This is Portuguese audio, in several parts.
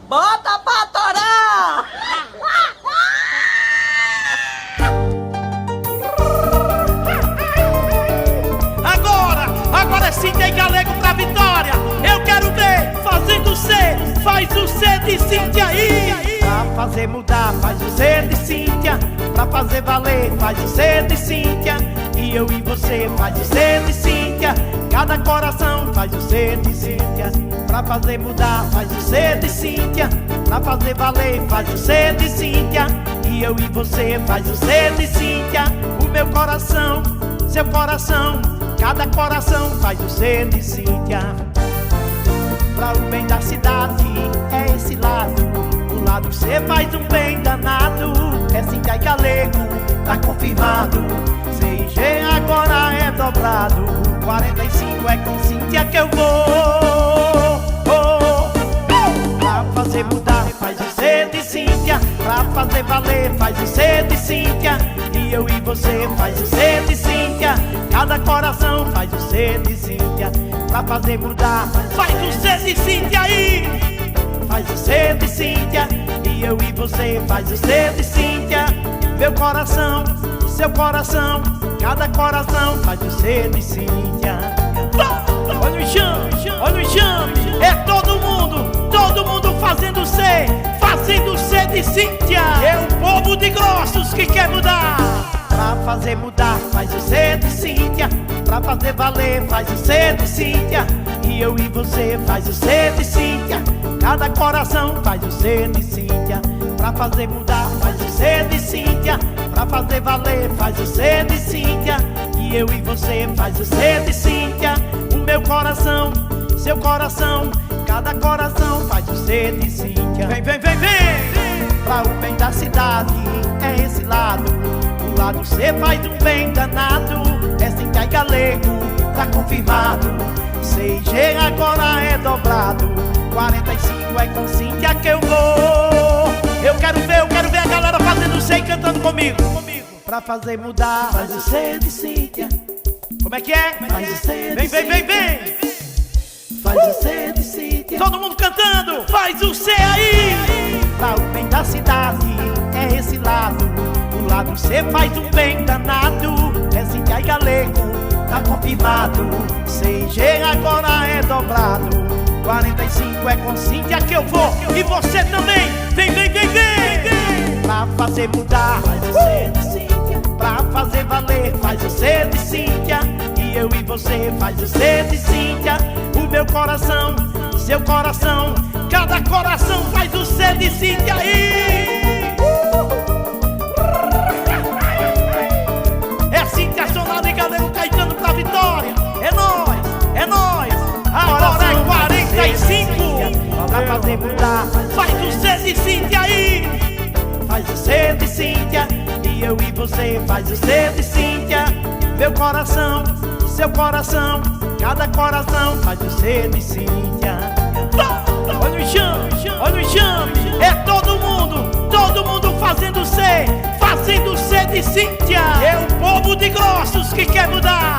Bota pra torar! Agora sim tem galego pra vitória. Eu quero ver fazendo C. Faz o C de Cíntia aí. Pra fazer mudar, faz o C de Cíntia. Pra fazer valer, faz o C de Cíntia. E eu e você faz o C de Cíntia. Cada coração faz o C de Cíntia. Pra fazer mudar, faz o C de Cíntia. Pra fazer valer, faz o C de Cíntia. E eu e você faz o C de Cíntia. O meu coração, seu coração, cada coração faz o C de Cíntia. Pra o bem da cidade é esse lado. Do lado C faz um bem danado. É Cíntia e galego, tá confirmado. CIG agora é dobrado. 45 é com Cíntia que eu vou. Pra fazer mudar faz o C de Cíntia. Pra fazer valer faz o C de Cíntia. E eu e você faz o C de Cíntia. Cada coração faz o C de Cíntia. Pra fazer mudar, faz o C de Cíntia aí. Faz o C de Cíntia. E eu e você faz o C de Cíntia. Meu coração, seu coração, cada coração faz o C de Cíntia. Olha o enxame, olha o enxame. É todo mundo fazendo C. Fazendo C de Cíntia. É o povo de Grossos que quer mudar. Pra fazer mudar, faz o C de Cíntia. Pra fazer valer, faz o C de Cíntia. E eu e você faz o C de Cíntia. Cada coração faz o C de Cíntia. Pra fazer mudar, faz o C de Cíntia. Pra fazer valer, faz o C de Cíntia. E eu e você faz o C de Cíntia. O meu coração, seu coração, cada coração faz o C de Cíntia. Vem, vem, vem, vem. Pra o bem da cidade é esse lado. Do lado C faz um bem danado. É Cíntia e galego, tá confirmado. CIG agora é dobrado. 45 é com Cíntia que eu vou. Eu quero ver a galera fazendo C e cantando comigo. Pra fazer mudar, faz o C de Cíntia. Como é que é? Faz o C de vem, Cíntia. vem, vem, vem. Faz o C de Cíntia. Todo mundo cantando, faz o C aí. Pra o bem da cidade é esse lado. Do lado C faz um bem danado. É Cíntia e galego, tá confirmado. CIG agora é dobrado. 45 é com Cíntia que eu vou. E você também, vem, vem, vem, vem. Pra fazer mudar, faz o C de Cíntia. Pra fazer valer, faz o C de Cíntia. E eu e você faz o C de Cíntia. O meu coração, seu coração, cada coração faz o C de Cíntia aí. É Cíntia Sonada e galego Caetano pra vitória. É nóis, é nóis. Agora é 45. Pra fazer mudar, faz o C de Cíntia aí. Faz o C de Cíntia. E eu e você faz o C de Cíntia. Meu coração, seu coração, cada coração faz o C de Cíntia. Olha o enxame, olha o enxame. É todo mundo fazendo C. Fazendo C de Cíntia. É o povo de Grossos que quer mudar.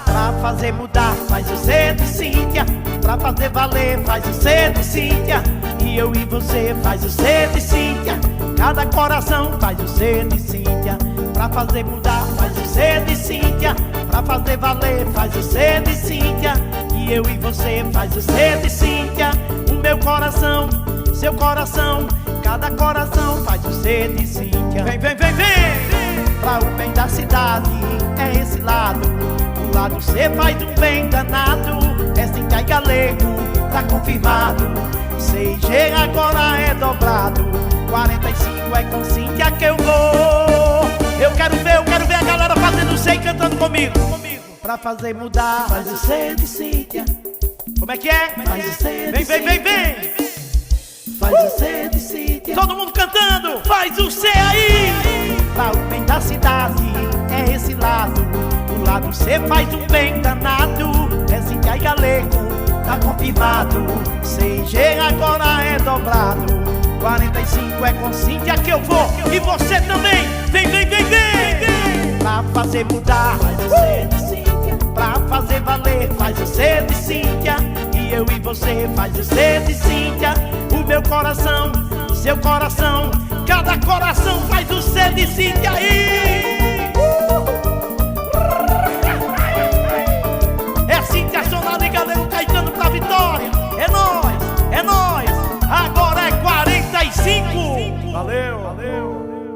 Pra fazer mudar, faz o C de Cíntia. Pra fazer valer, faz o C de Cíntia. E eu e você faz o C de Cíntia. Cada coração faz o C de Cíntia. Pra fazer mudar, faz o C de Cíntia. Pra fazer valer, faz o C de Cíntia. E eu e você faz o C de Cíntia. O meu coração, seu coração, cada coração faz o C de Cíntia. Vem, vem, vem, vem. Pra o bem da cidade é esse lado. Do lado C faz um bem danado. É Cíntia e galego, tá confirmado. CIG agora é dobrado. 45 é com Cíntia que eu vou. Eu quero ver a galera fazendo C e cantando comigo. Pra fazer mudar, faz o C de Cíntia. Como é que é? Faz o C de vem, vem, vem, Cíntia. vem. Faz o C de Cíntia. Todo mundo cantando, faz o C aí. Pra o bem da cidade é esse lado. Do lado C faz um bem danado. É Cíntia e galego, tá confirmado. CIG agora é dobrado. 45 é com Cíntia que eu vou. E você também, vem, vem, vem, vem. Pra fazer mudar, faz o C de Cíntia. Pra fazer valer, faz o C de Cíntia. E eu e você faz o C de Cíntia. O do meu coração, seu coração, cada coração faz o C de Cíntia aí.